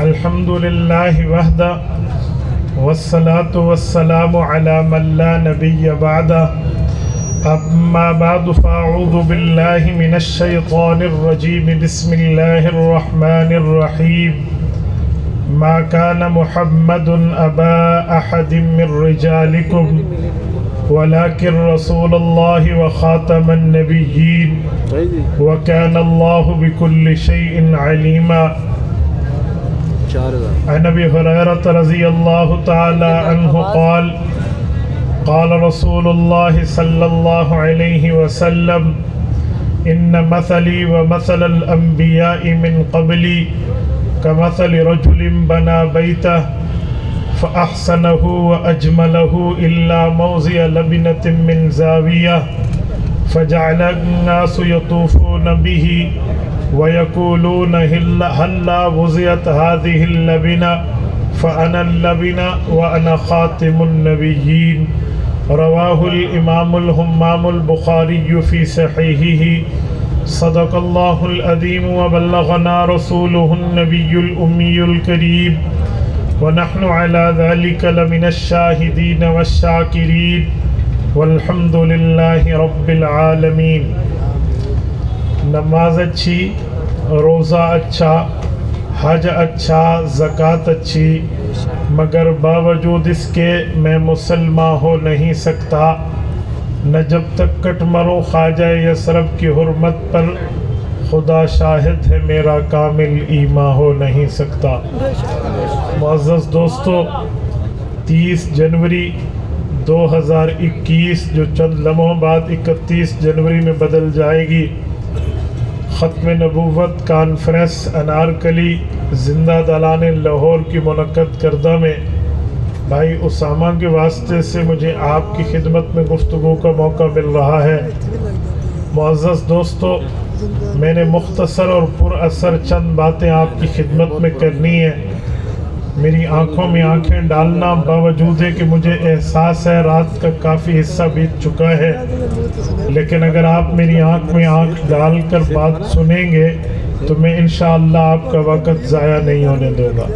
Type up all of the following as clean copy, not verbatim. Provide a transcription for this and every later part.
الحمد للہ وحدہ والصلاة والسلام علی من لا نبی بعدہ اما بعد فاعوذ باللہ من الشیطان الرجیم بسم اللہ الرحمن الرحیم ما كان محمد ابا احد من رجالکم ولكن رسول الله وخاتم النبيين وكان الله بكل شيء عليما. عن ابي هريرة رضي الله تعالى عنه قال قال رسول الله صلى الله عليه وسلم ان مثلي ومثل الانبياء من قبلي كمثل رجل بنى بيته فأحسنه وأجمله إلا موضع لبنة من زاوية فجعل الناس يطوفون به ويقولون هلا وضعت هذه اللبنة فأنا اللبنة وأنا خاتم النبيين. رواه الإمام الهمام البخاري في صحيحه. صدق الله العظيم وبلغنا رسوله النبي الأمي الكريم ونحن على ذلك لمن الشاهدين والشاكرين والحمد لله رب العالمين. نماز اچھی، روزہ اچھا، حج اچھا، زکوٰۃ اچھی، مگر باوجود اس کے میں مسلمان ہو نہیں سکتا نہ جب تک کٹ مرو خواجہ یثرب کی حرمت پر خدا شاہد ہے میرا کامل ایمان ہو نہیں سکتا. معزز دوستو، 30 جنوری 2021 جو چند لمحوں بعد 31 جنوری میں بدل جائے گی، ختم نبوت کانفرنس انارکلی زندہ دالان لاہور کی منعقد کردہ میں بھائی اسامہ کے واسطے سے مجھے آپ کی خدمت میں گفتگو کا موقع مل رہا ہے. معزز دوستو، میں نے مختصر اور پر اثر چند باتیں آپ کی خدمت میں کرنی ہیں. میری آنکھوں میں آنکھیں ڈالنا باوجود ہے کہ مجھے احساس ہے رات کا کافی حصہ بیت چکا ہے، لیکن اگر آپ میری آنکھ میں آنکھ ڈال کر بات سنیں گے تو میں انشاءاللہ آپ کا وقت ضائع نہیں ہونے دوں گا.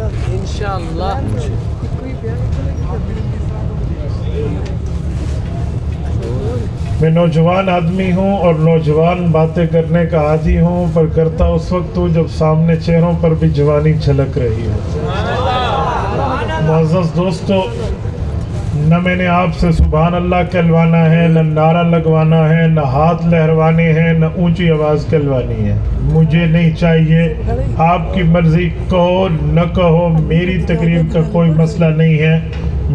میں نوجوان آدمی ہوں اور نوجوان باتیں کرنے کا عادی ہوں، پر کرتا اس وقت ہوں جب سامنے چہروں پر بھی جوانی جھلک رہی ہو. معزز دوستو، نہ میں نے آپ سے سبحان اللہ کہلوانا ہے، نہ نعرہ لگوانا ہے، نہ ہاتھ لہروانے ہیں، نہ اونچی آواز کہلوانی ہے. مجھے نہیں چاہیے. آپ کی مرضی کہو نہ کہو، میری تقریر کا کوئی مسئلہ نہیں ہے.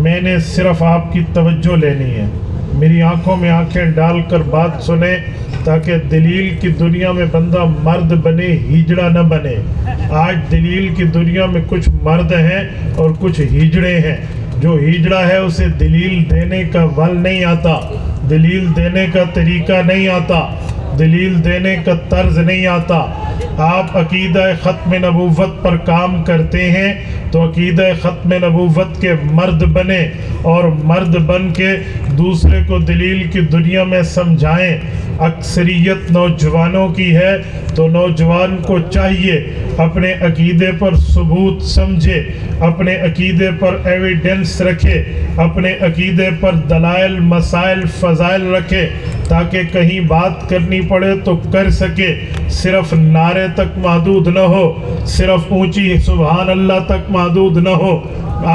میں نے صرف آپ کی توجہ لینی ہے. میری آنکھوں میں آنکھیں ڈال کر بات سنیں تاکہ دلیل کی دنیا میں بندہ مرد بنے، ہیجڑا نہ بنے. آج دلیل کی دنیا میں کچھ مرد ہیں اور کچھ ہیجڑے ہیں. جو ہیجڑا ہے اسے دلیل دینے کا ول نہیں آتا، دلیل دینے کا طریقہ نہیں آتا، دلیل دینے کا طرز نہیں آتا. آپ عقیدہ ختم نبوت پر کام کرتے ہیں تو عقیدہ ختم نبوت کے مرد بنے اور مرد بن کے دوسرے کو دلیل کی دنیا میں سمجھائیں. اکثریت نوجوانوں کی ہے تو نوجوان کو چاہیے اپنے عقیدے پر ثبوت سمجھے، اپنے عقیدے پر ایویڈنس رکھے، اپنے عقیدے پر دلائل مسائل فضائل رکھے تاکہ کہیں بات کرنی پڑے تو کر سکے. صرف نعرے تک محدود نہ ہو، صرف اونچی سبحان اللہ تک محدود نہ ہو.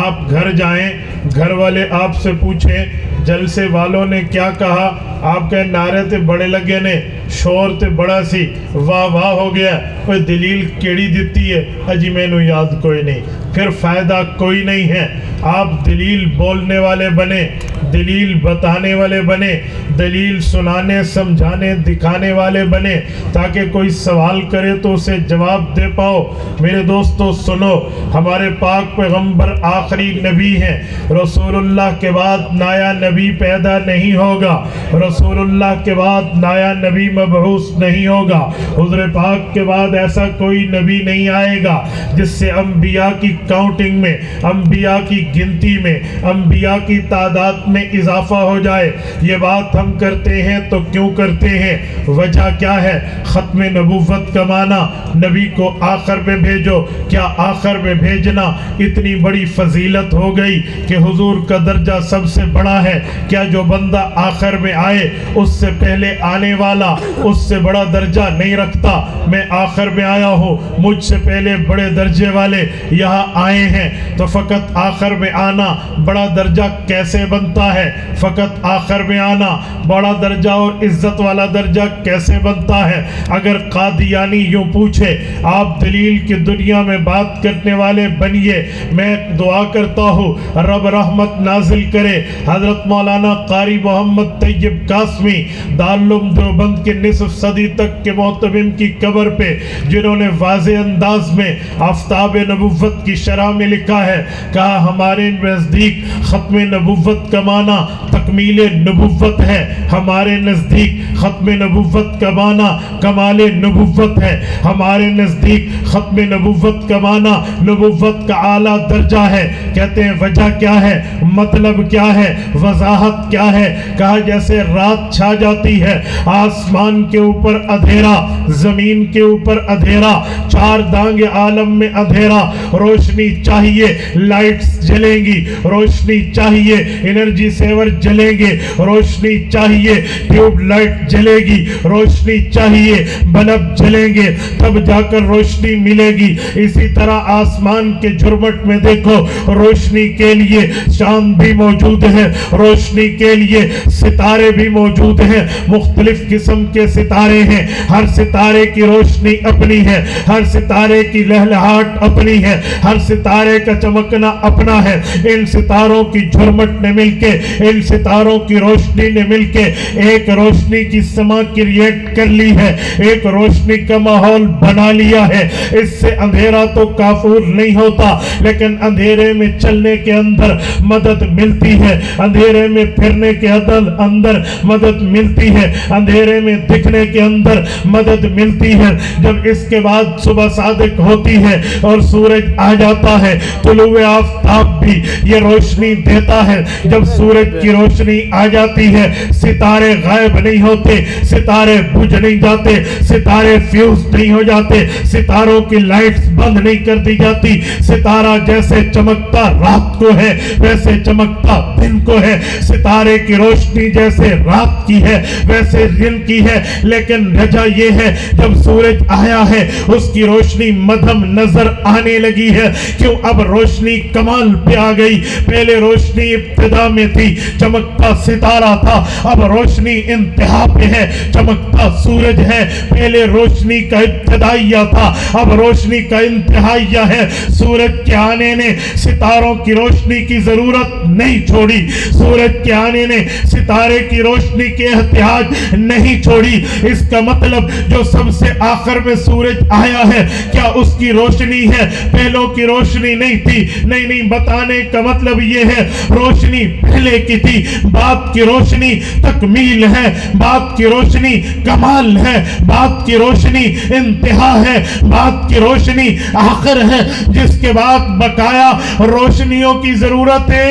آپ گھر جائیں، گھر والے آپ سے پوچھیں جلسے والوں نے کیا کہا، آپ کہیں نعرے تے بڑے لگے نے، شور تے بڑا سی، واہ واہ ہو گیا. کوئی دلیل کیڑی دیتی ہے؟ اجی میں نو یاد کوئی نہیں. پھر فائدہ کوئی نہیں ہے. آپ دلیل بولنے والے بنے، دلیل بتانے والے بنے، دلیل سنانے سمجھانے دکھانے والے بنے تاکہ کوئی سوال کرے تو اسے جواب دے پاؤ. میرے دوستو سنو، ہمارے پاک پیغمبر آخری نبی ہیں. رسول اللہ کے بعد نیا نبی پیدا نہیں ہوگا. رسول اللہ کے بعد نیا نبی مبعوث نہیں ہوگا. حضور پاک کے بعد ایسا کوئی نبی نہیں آئے گا جس سے انبیاء کی کاؤنٹنگ میں، انبیاء کی گنتی میں، انبیاء کی تعداد میں اضافہ ہو جائے. یہ بات ہم کرتے ہیں تو کیوں کرتے ہیں؟ وجہ کیا ہے؟ ختم نبوت کا معنی نبی کو آخر میں بھیجو. کیا آخر میں بھیجنا اتنی بڑی فضیلت ہو گئی کہ حضور کا درجہ سب سے بڑا ہے؟ کیا جو بندہ آخر میں آئے اس سے پہلے آنے والا اس سے بڑا درجہ نہیں رکھتا؟ میں آخر میں آیا ہوں، مجھ سے پہلے بڑے درجے والے یہاں آئے ہیں، تو فقط آخر میں آنا بڑا درجہ کیسے بنتا ہے؟ فقط آخر میں آنا بڑا درجہ اور عزت والا درجہ کیسے بنتا ہے؟ اگر قادیانی یوں پوچھے آپ دلیل کی دنیا میں بات کرنے والے بنیے، میں دعا کرتا ہوں رب رحمت نازل کرے حضرت مولانا قاری محمد طیب قاسمی دارالعلوم دیوبند کے نصف صدی تک کے محتمم کی قبر پہ، جنہوں نے واضح انداز میں آفتاب نبوت کی شرح میں لکھا ہے، کہا ہمارے نزدیک ختم نبوت کا معنی تکمیل نبوت ہے، ہمارے نزدیک ختم نبوت کا معنی کمال نبوت ہے، ہمارے نزدیک ختم نبوت کا معنی نبوت کا اعلیٰ درجہ ہے. کہتے ہیں وجہ کیا ہے، مطلب کیا ہے، وضاحت کیا ہے؟ کہا جیسے رات چھا جاتی ہے، آسمان کے اوپر اندھیرا، زمین کے اوپر اندھیرا، چار دانگ عالم میں اندھیرا، روشنی چاہیے لائٹس جلیں گی، روشنی چاہیے انرجی سیور جلیں گے، روشنی چاہیے ٹیوب لائٹ جلے گی، روشنی چاہیے بلب جلیں گے، تب جا کر روشنی ملے گی. اسی طرح آسمان کے جھرمٹ میں دیکھو، روشنی کے لیے چاند بھی موجود ہے، روشنی کے لیے ستارے بھی موجود ہیں، مختلف قسم کے ستارے ہیں، ہر ستارے کی روشنی اپنی ہے، ہر ستارے کی لہلہاٹ اپنی ہے، ہر ستارے کا چمکنا اپنا ہے. ان ستاروں کی جھرمٹ نے مل کے، ان ستاروں کی روشنی نے مل کے ایک روشنی کی سما کریٹ کر لی ہے، ایک روشنی کا ماحول بنا لیا ہے. اس سے اندھیرا تو کافور نہیں ہوتا، لیکن اندھیرے میں چلنے کے اندر مدد ملتی ہے، اندھیرے میں پھرنے کے اندر مدد ملتی ہے، اندھیرے میں دکھنے کے اندر مدد ملتی ہے. جب اس کے بعد صبح صادق ہوتی ہے اور سورج آ جاتا ہے، طلوع آفتاب بھی یہ روشنی دیتا ہے. جب سورج کی روشنی آ جاتی ہے، ستارے غائب نہیں ہوتے، ستارے بجھ نہیں جاتے، ستارے فیوز نہیں ہو جاتے، ستاروں کی لائٹس بند نہیں کر دی جاتی. ستارہ جیسے چمکتا رات کو ہے ویسے چمکتا دن کو ہے، ستارے کی روشنی جیسے رات کی ہے ویسے دن کی ہے. لیکن وجہ یہ ہے جب سورج آیا ہے اس کی روشنی مدھم نظر آنے لگی ہے. کیوں؟ اب روشنی کمال پہ آ گئی. پہلے روشنی ابتدا میں تھی، چمکتا ستارہ تھا، اب روشنی انتہا پہ ہے، چمکتا سورج ہے. پہلے روشنی کا ابتدائیہ تھا، اب روشنی کا انتہائیہ ہے. سورج کے آنے نے ستاروں کی روشنی کی ضرورت نہیں چھوڑی، سورج کے آنے نے ستارے کی روشنی کے احتیاج نہیں چھوڑی. اس کا مطلب جو سب سے آخر میں سورج آیا ہے، کیا اس کی روشنی ہے؟ پہلوں کی روشنی نہیں تھی. نہیں، بتانے کا مطلب یہ ہے روشنی پہلے کی تھی، بعد کی روشنی تکمیل ہے، بعد کی روشنی کمال ہے، بعد کی روشنی انتہا ہے، بعد کی روشنی آخر ہے، جس کے بعد بقایا روشنیوں کی ضرورت ہے،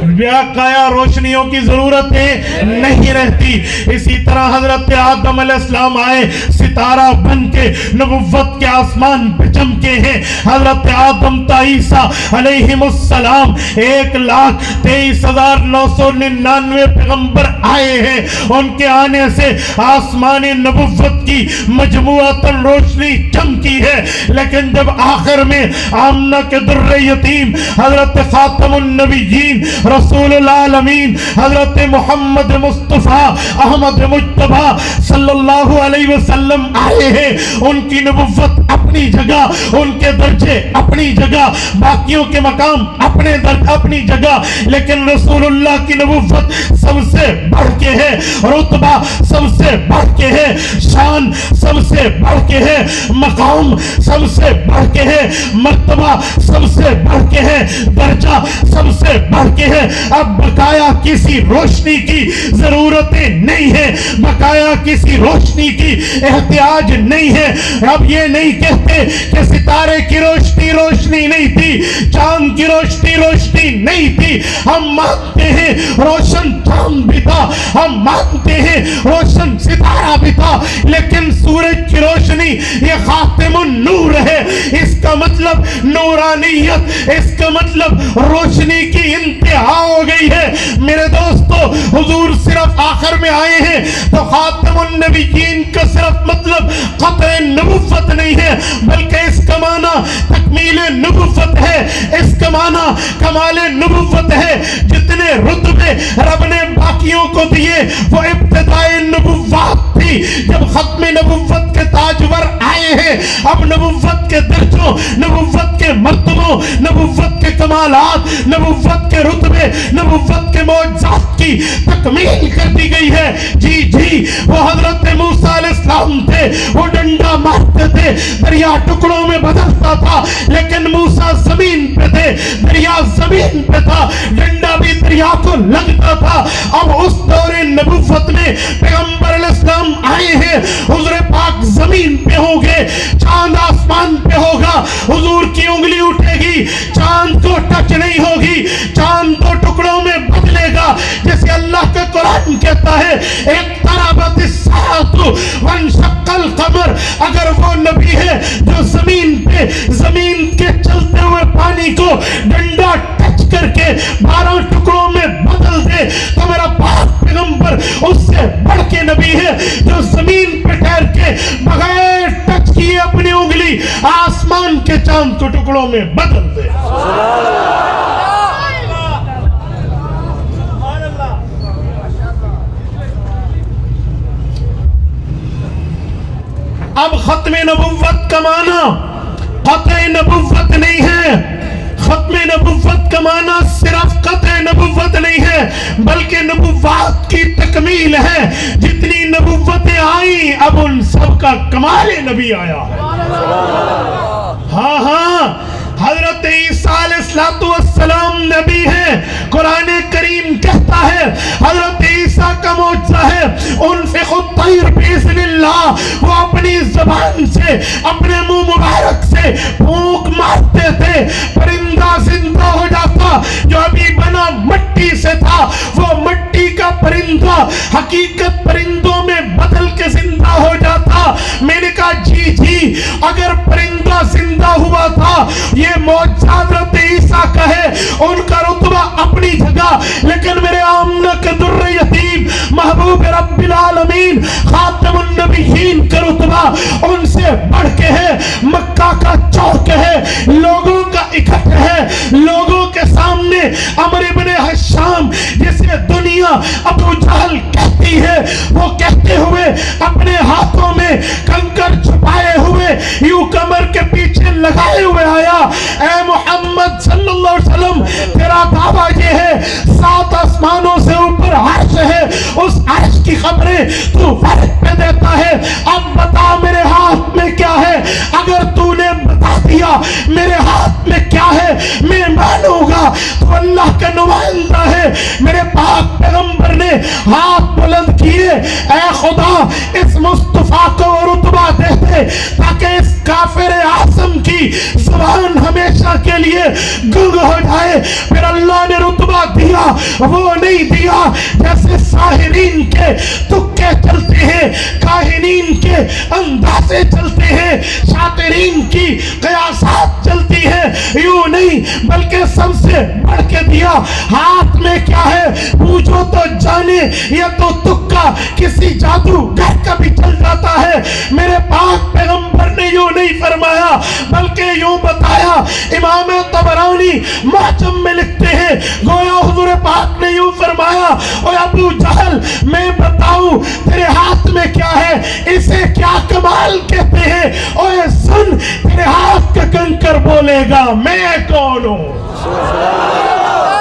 بقایا روشنیوں کی ضرورت نہیں رہتی. اسی طرح حضرت آدم علیہ السلام آئے، ستارہ بن کے نبوت کے آسمان پہ چمکے ہیں. حضرت آدم تا عیسیٰ علیہم السلام 1,23,999 پیغمبر آئے ہیں. ان کے آنے سے آسمان نبوت کی مجموعتاً روشنی چمکی ہے. لیکن جب آخر میں آمنہ کے در یتیم حضرت خاتم النبیین رسول العالمین حضرت محمد مصطفیٰ احمد مجتبیٰ صلی اللہ علیہ وسلم آئے ہیں، ان کی نبوت اپنی جگہ، ان کے درجے اپنی جگہ، باقیوں کے مقام اپنی جگہ، لیکن رسول اللہ کی نبوت سب سے بڑھ کے ہے، رتبہ سب سے بڑھ کے ہے، شان سب سے بڑھ کے ہے، مقام سب سے بڑھ کے ہے، مرتبہ سب سے بڑھ کے ہے، درجہ سب سے بڑھ کے ہے. اب بقایا کسی روشنی کی ضرورتیں نہیں ہے، بقایا کسی روشنی کی احتیاج نہیں ہے۔ اب یہ نہیں کہتے کہ ستارے کی روشنی روشنی نہیں تھی، چاند کی روشنی روشنی نہیں تھی، ہم مانتے ہیں روشن چاند بھی تھا، ہم مانتے ہیں روشن ستارہ بھی تھا، لیکن سورج کی روشنی یہ خاتم النور ہے۔ اس کا مطلب نورانیت، اس کا مطلب روشنی کی انتہا ہو گئی ہے۔ میرے دوستو، حضور صرف آخر میں آئے ہیں تو خاتم النبیین کا صرف مطلب قطع نبوت نہیں ہے، بلکہ اس کا معنی تکمیل نبوت ہے، اس کا معنی کمال نبوت ہے۔ جتنے رتبے رب نے باقیوں کو دیے وہ ابتدائے نبوت تھی۔ جب ختم نبوت کے تاجور آئے ہیں، اب نبوت کے درجوں، نبوت کے مرتبوں، نبوت کے کمالات، نبوت کے رتبے، نبوت کے معجزات کی تکمیل کر دی گئی ہے۔ جی جی، وہ حضرت موسیٰ علیہ السلام تھے، وہ ڈنڈا مارتے تھے، دریا ٹکڑوں میں بدلتا تھا، لیکن موسیٰ زمین پہ تھے، دریا زمین پہ تھا، ڈنڈا بھی دریا کو لگتا تھا۔ اب اس دور نبوت میں پیغمبر علیہ السلام آئے ہیں، حضور پاک زمین پہ ہوں گے، چاند آسمان پہ ہوگا، حضور کی انگلی اٹھے گی، چاند کو ٹچ نہیں ہوگی، چاند دو ٹکڑوں میں بدلے گا، جیسے اللہ کا قرآن کہتا ہے اقتربت الساعۃ وانشق القمر۔ اگر وہ نبی ہے جو زمین پہ زمین کے چلتے ہوئے پانی کو ڈنڈا ٹچ کر کے 12 ٹکڑوں میں بدل دے، تو میرا پاک پیغمبر اس سے بڑھ کے نبی ہے جو زمین پہ ٹھہر کے بغیر ٹچ کیے اپنی انگلی آسمان کے چاند کو ٹکڑوں میں بدل دے۔ اب ختم نبوت کا معنی قطع نبوت نہیں ہے، ختم نبوت کا معنی صرف قطع نبوت نہیں ہے، بلکہ نبوات کی تکمیل ہے۔ جتنی نبوتیں آئیں اب ان سب کا کمال نبی آیا ہے۔ ہاں ہاں، حضرت عیسیٰ علیہ السلام نبی ہے، قرآن کریم کہتا ہے حضرت عیسیٰ کا معجزہ ہے انفق الطیر باذن اللہ، وہ اپنی زبان سے اپنے منہ مبارک سے پھونک مارتے تھے، پرندہ زندہ ہو جاتا، جو ابھی بنا مٹی سے تھا وہ مٹی کا پرندہ حقیقت پرندوں میں بدل کے زندہ ہو جاتا۔ میں نے کہا جی جی، اگر پرندہ زندہ ہوا تھا یہ معجزہ حضرت عیسیٰ کا ہے، ان کا رتبہ اپنی جگہ، لیکن میرے آمنہ کے در یتیم محبوب رب العالمین خاتم النبیین کا رتبہ ان سے بڑھ کے ہے، مکہ کا چوک ہے، لوگوں کا اکٹھ ہے، لوگوں کے سامنے عمرو بن حشام جسے دنیا ابو جہل کہتی ہے، وہ کہتے ہوئے اپنے ہاتھوں میں کنکر چھپائے ہوئے یوں کمر کے پیچھے لگائے ہوئے آیا، اے محمد صلی اللہ علیہ وسلم تیرا دعویٰ یہ ہے 7 آسمانوں سے اوپر عرش ہے، اس عرش کی خبریں تو فرق پہ دیتا ہے، اب بتا میرے ہاتھ میں کیا ہے، اگر تو نے بتا دیا میرے ہاتھ میں کیا ہے میں مانوں گا تو اللہ کا نمائندہ ہے۔ میرے پاک پیغمبر نے ہاتھ بلند کیے، اے خدا اس مصطفیٰ کو رتبہ دیتے تاکہ اس کافر اعظم کی زبان ہمیشہ کے لیے گنگ ہو جائے۔ پھر اللہ نے رتبہ دیا، وہ نہیں دیا جیسے ساحرین کے تکے چلتے ہیں، کاہنین کے اندازے چلتے ہیں، شاطرین کی قیاسات چلتی ہے، یوں نہیں بلکہ سب سے بڑھ کے دیا۔ ہاتھ میں کیا ہے پوچھو تو جانے، یہ تو تکا کسی جادوگر کا بھی چل جاتا ہے۔ میرے پاک پیغمبر نے یوں نہیں فرمایا بلکہ یوں بتایا، امام طبرانی معجم میں لکھتے ہیں گویا حضور پاک نے یوں فرمایا، اے ابو جہل میں بتاؤں تیرے ہاتھ میں کیا ہے، اسے کیا کمال کہتے ہیں، اے سن تیرے ہاتھ کا کنکر بولے گا میں کون ہوں،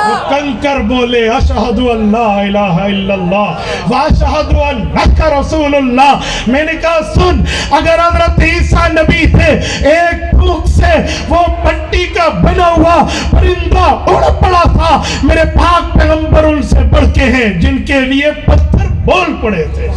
وہ کنکر بولے اشہد ان لا الہ الا اللہ واشہد انک رسول اللہ۔ میں نے کہا سن، اگر حضرت عیسیٰ نبی تھے ایک پھونک سے وہ پٹی کا کا بنا ہوا پرندہ اڑ پڑا تھا، میرے پاک پیغمبر ان سے بڑھ کے ہیں جن کے لیے پتھر بول پڑے تھے۔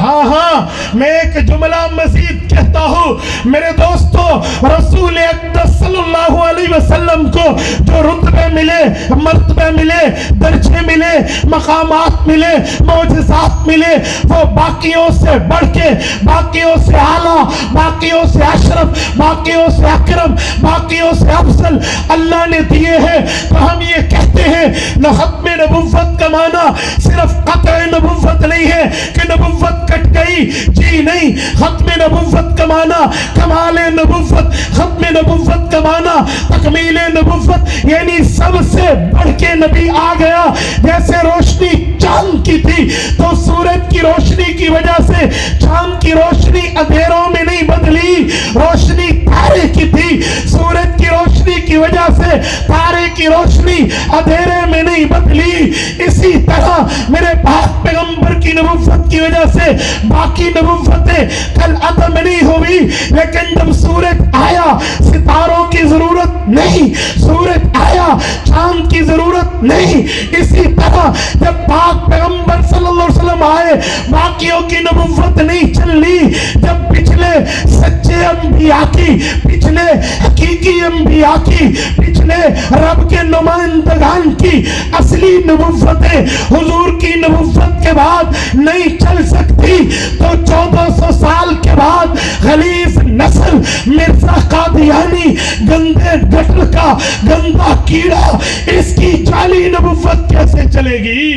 ہاں میں ایک جملہ مزید کہتا ہوں میرے دوستو، رسول اقدس صلی اللہ علیہ وسلم کو جو رتبے ملے، مرتبے ملے، درجے ملے، مقامات ملے، معجزات ملے، وہ باقیوں سے بڑھ کے، باقیوں سے اعلیٰ، باقیوں سے اشرف، باقیوں سے اکرم، باقیوں سے افضل اللہ نے دیے ہیں۔ تو ہم یہ کہتے ہیں نہ ختم نبوت کا معنی صرف قطع نبوت نہیں ہے کہ نبوت کٹ گئی، جی نہیں، ختم نبوت کا معنی کمال نبوت، ختم نبوت کا معنی تکمیل نبوت، یعنی سب سے بڑھ کے نبی آ گیا۔ جیسے روشنی چاند کی تھی تو سورج کی روشنی کی وجہ سے چاند کی روشنی اندھیروں میں نہیں بدلی، روشنی تارے کی تھی، سورج کی روشنی کی وجہ سے تارے کی روشنی اندھیرے میں نہیں بدلی۔ اسی طرح میرے پاک پیغمبر کی نبوت کی وجہ سے باقی نبوتیں کل عدم نہیں ہوئی، لیکن جب سورج آیا ستاروں کی ضرورت نہیں، سورج آیا چاند کی ضرورت نہیں۔ اسی طرح جب پاک پیغمبر صلی اللہ علیہ وسلم آئے باقیوں کی نبوت نہیں چلی۔ جب پچھلے سچے انبیاء کی، پچھلے حقیقی انبیاء کی، پچھلے رب کے نمائندگان کی اصلی نبوتیں حضور کی نبوت کے بعد نہیں چل سکتی، تو 1400 سال کے بعد غلیظ نسل مرزا قادیانی، گندے گٹر کا گندا کیڑا، اس کی جعلی نبوت کیسے چلے گی؟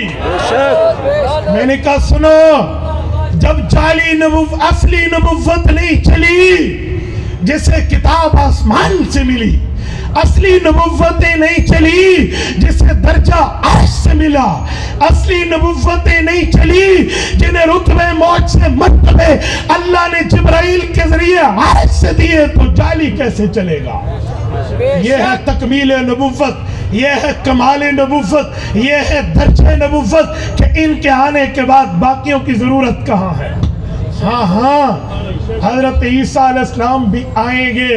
میں نے کہا سنو، جب جعلی نبوت، اصلی نبوت نہیں چلی، جسے کتاب آسمان سے ملی، اصلی نبوتیں نہیں چلی جسے درجہ عرش سے ملا، اصلی نبوتیں نہیں چلی جنہیں رتبے موج سے مرتبے اللہ نے جبرائیل کے ذریعے عرش سے دیے، تو جعلی کیسے چلے گا؟ یہ ہے تکمیل نبوت، یہ ہے کمال نبوت، یہ ہے درجہ نبوت کہ ان کے آنے کے بعد باقیوں کی ضرورت کہاں ہے؟ ہاں حضرت عیسیٰ علیہ السلام بھی آئیں گے،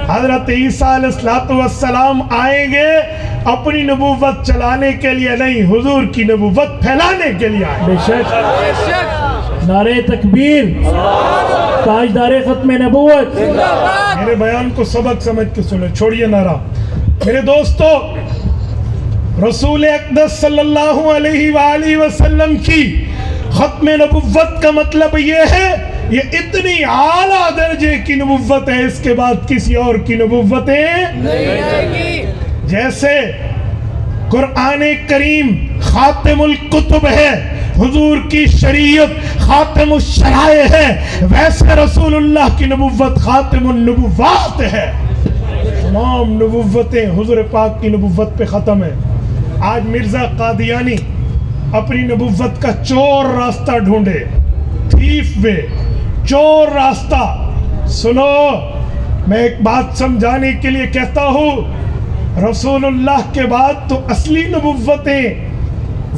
حضرت عیسیٰ علیہ السلام آئیں گے اپنی نبوت چلانے کے لیے نہیں، حضور کی نبوت پھیلانے کے لیے آئیں گے۔ بے شک، نعرہ تکبیر، تاجدار ختم نبوت۔ میرے بیان کو سبق سمجھ کے سنیں، چھوڑیے نعرہ۔ میرے دوستو، رسول اقدس صلی اللہ علیہ وآلہ وسلم کی ختم نبوت کا مطلب یہ ہے، یہ اتنی اعلیٰ درجے کی نبوت ہے، اس کے بعد کسی اور کی نبوتیں نہیں آئیں گی۔ جیسے قرآن کریم خاتم الکتب ہے، حضور کی شریعت خاتم الشرائع ہے، ویسے رسول اللہ کی نبوت خاتم النبوات ہے۔ تمام نبوتیں حضور پاک کی نبوت پہ ختم ہے۔ آج مرزا قادیانی اپنی نبوت کا چور راستہ ڈھونڈے، تھیف وے، چور راستہ۔ سنو، میں ایک بات سمجھانے کے لیے کہتا ہوں، رسول اللہ کے بعد تو اصلی نبوتیں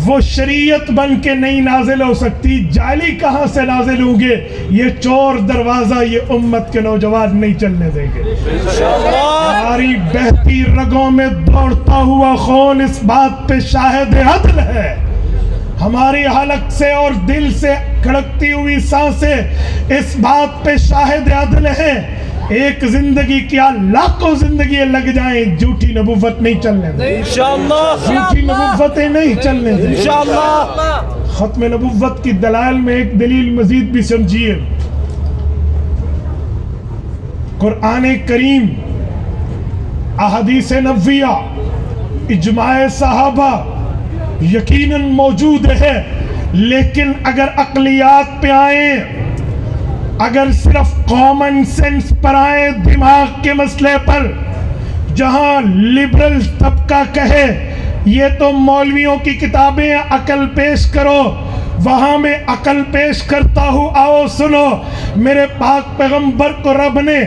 وہ شریعت بن کے نہیں نازل ہو سکتی، جعلی کہاں سے نازل ہوں گے؟ یہ چور دروازہ یہ امت کے نوجوان نہیں چلنے دیں گے۔ ہماری بہتی رگوں میں دوڑتا ہوا خون اس بات پہ شاہد عدل ہے، ہماری حلق سے اور دل سے کھڑکتی ہوئی سانسیں اس بات پہ شاہد عدل ہے۔ ایک زندگی کیا لاکھوں زندگی لگ جائیں، جھوٹی نبوت نہیں چلنے دیں، انشاءاللہ جھوٹی نبوتیں نہیں چلنے دیں انشاءاللہ۔ ختم نبوت کی دلائل میں ایک دلیل مزید بھی سمجھیے۔ قرآن کریم، احادیث نبویہ، اجماع صحابہ یقیناً موجود ہے، لیکن اگر عقلیات پہ آئیں، اگر صرف کامن سینس پر آئیں، دماغ کے مسئلے پر، جہاں لبرل طبقہ کہے یہ تو مولویوں کی کتابیں عقل پیش کرو، وہاں میں عقل پیش کرتا ہوں. آؤ سنو, میرے پاک پیغمبر کو رب نے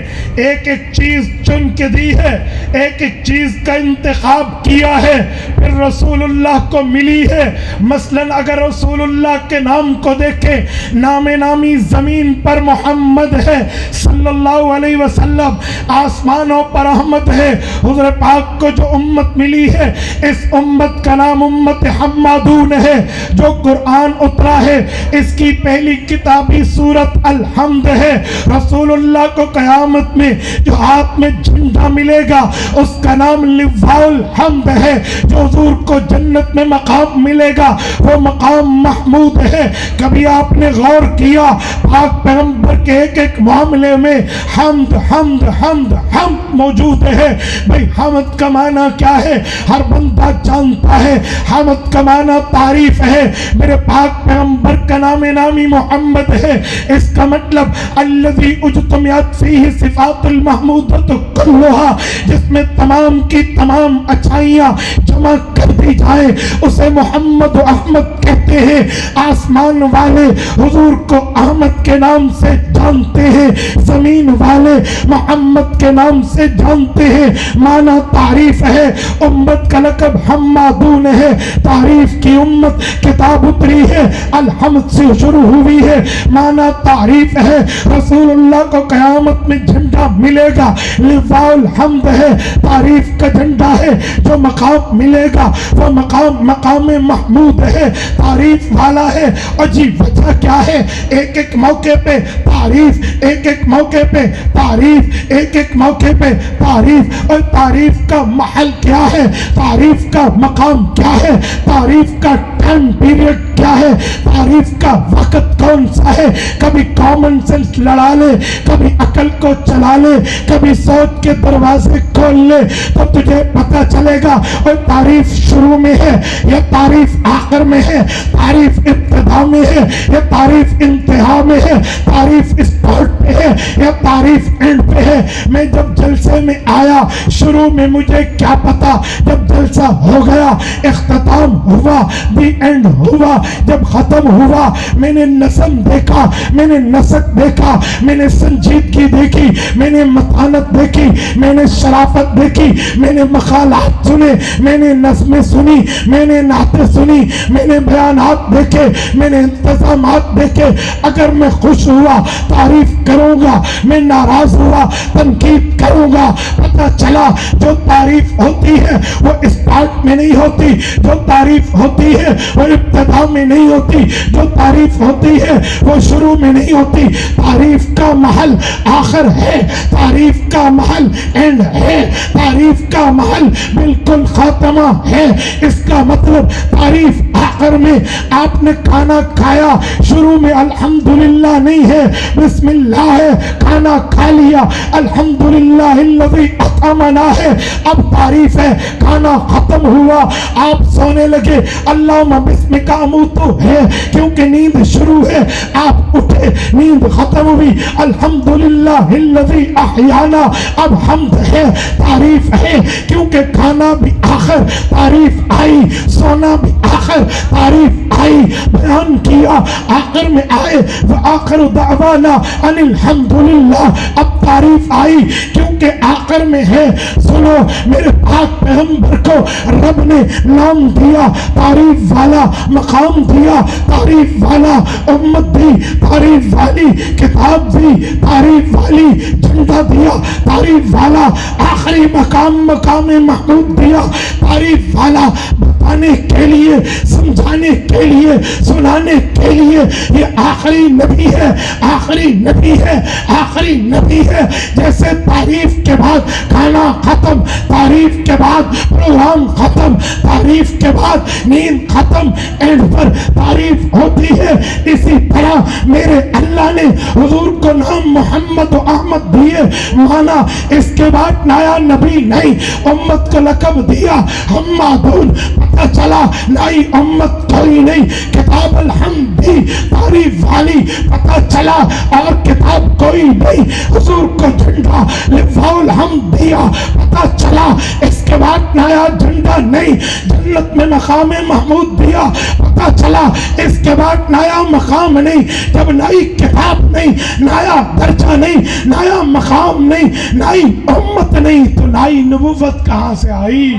ایک ایک چیز چن کے دی ہے, ایک ایک چیز کا انتخاب کیا ہے, پھر رسول اللہ کو ملی ہے. مثلا اگر رسول اللہ کے نام کو دیکھیں, نام نامی زمین پر محمد ہے صلی اللہ علیہ وسلم, آسمانوں پر احمد ہے. حضور پاک کو جو امت ملی ہے, اس امت کا نام امت حمادون ہے. جو قرآن اترا ہے, اس کی پہلی کتابی سورت الحمد ہے. رسول اللہ کو قیامت میں جو ہاتھ میں جھنڈا ملے گا, اس کا نام لواء الحمد ہے. جو حضور کو جنت میں مقام ملے گا, وہ مقام محمود ہے. کبھی آپ نے غور کیا پاک پیغمبر کے ایک ایک معاملے میں حمد حمد حمد حمد موجود ہے؟ بھئی حمد کا معنی کیا ہے؟ ہر بندہ جانتا ہے. حمد کا معنی تعریف ہے. میرے پاک پیغمبر کا نام نامی محمد ہے. اس کا مطلب الذی اجتمعت فیہ صفات المحمودۃ کلھا, جس میں تمام کی تمام اچھائیاں جمع کر دی جائیں, اسے محمد و احمد کہتے ہیں. آسمان والے حضور کو احمد کے نام سے جانتے ہیں, زمین والے محمد کے نام سے جانتے ہیں. معنی تعریف ہے. امت کا لقب حمادون ہے, تعریف کی امت. کتاب اتری ہے, الحمد سے شروع ہوئی ہے, معنی تعریف ہے. رسول اللہ کو قیامت میں جھنڈا ملے گا, لواء الحمد ہے, تعریف کا جھنڈا ہے. جو مقام ملے گا وہ مقام محمود ہے, تعریف والا ہے. اور جی وجہ کیا ہے؟ ایک ایک موقع پہ تعریف, ایک ایک موقع پہ تعریف, ایک ایک موقع پہ تعریف. اور تعریف کا محل کیا ہے؟ تعریف کا مقام کیا ہے؟ تعریف کا ٹائم پیریڈ کیا ہے؟ تعریف کا وقت کون سا ہے؟ کبھی کامن سینس لڑا لے, کبھی عقل کو چلا لے, کبھی سوچ کے دروازے کھول لے, تو تجھے پتہ چلے گا اور تعریف شروع میں ہے یا تعریف آخر میں ہے, تعریف ابتدا میں ہے یا تعریف انتہا میں ہے, تعریف اسٹارٹ پہ ہے یا تعریف اینڈ پہ ہے. میں جب جلسے میں آیا, شروع میں مجھے کیا پتا, جب جلسہ ہو گیا, اختتام ہوا, دی اینڈ ہوا, جب ختم ہوا, میں نے نظم دیکھا, میں نے نسق دیکھا, میں نے سنجیدگی دیکھی, میں نے متانت دیکھی, میں نے شرافت دیکھی, میں نے مقالات سنے, میں نے نظمیں سنی, میں نے نعتیں سنی, میں نے بیانات دیکھے, میں نے انتظامات دیکھے. اگر میں خوش ہوا تعریف کروں گا, میں ناراض ہوا تنقید کروں گا. پتہ چلا جو تعریف ہوتی ہے وہ اسٹارٹ میں نہیں ہوتی, جو تعریف ہوتی ہے وہ ابتدا میں نہیں ہوتی, جو تعریف ہوتی ہے وہ شروع میں نہیں ہوتی. تعریف کا محل آخر ہے, تعریف کا محل اینڈ ہے, تعریف کا محل بالکل خاتمہ ہے. اس کا مطلب تعریف آخر میں آپ نے کھانا کھایا, شروع میں الحمدللہ نہیں ہے, بسم اللہ ہے, کھانا کھا لیا, الحمدللہ الذی اطعمنا ہے, اب تعریف ہے. کھانا ختم ہوا, آپ سونے لگے, اللہم بسمک اموت ہے, کیونکہ نیند شروع ہے, آپ اٹھے, نیند ختم ہوئی, الحمدللہ الذی احیانا, اب حمد ہے, تعریف ہے, کیونکہ کھانا بھی آخر, تعریف آئی, سونا بھی آخر, تعریف آئی, بیان کیا, آخر میں آئے, وآخر دعوانا ان الحمدللہ, اب تعریف آئی کیونکہ آخر میں ہے. سنو, میرے پاک پیغمبر کو رب نے نام دیا, تعریف والا مقام دیا, تعریف والا امت دی, تعریف والی کتاب دی, تعریف والی جھنڈا دیا, تعریف والا آخری مقام محمود دیا, تعریف والا بتانے کے لیے, سمجھانے کے لیے, سنانے کے لیے یہ آخری نبی ہے, آخری نبی ہے, آخری نبی ہے. جیسے تعریف کے بعد کھانا ختم, تعریف کے بعد پروگرام ختم, تعریف کے بعد نیند ختم, اینڈ پر تعریف ہوتی ہے. اسی طرح میرے اللہ نے حضور کو نام محمد و احمد دیے, مانا اس کے بعد نیا نبی نہیں, امت کو لقب دیا حمادون. پتہ چلا نئی امت کوئی نہیں, کتاب الحمد دی, تعریف والی, پتہ چلا اور کتاب کوئی نہیں. حضور کو جھنڈا لواء الحمد دیا, پتا چلا اس کے بعد نیا جھنڈا نہیں, جنت میں مقام محمود دیا, پتا چلا اس کے بعد نیا مقام نہیں, جب نئی کتاب نہیں, نیا درجہ نہیں, نیا مقام نہیں, نئی امت نہیں, تو نئی نبوت کہاں سے آئی؟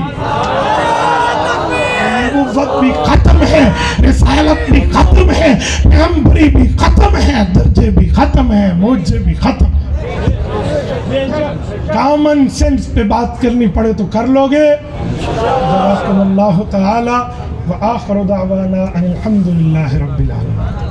نبوت بھی ختم ہے, رسالت بھی ختم ہے, پیغمبری بھی ختم ہے, درجے بھی ختم ہے, معجزے بھی ختم ہے. کامن سینس پہ بات کرنی پڑے تو کر لو گے. جزاکم اللہ تعالی, وآخر دعوانا ان الحمد للہ رب العالمین.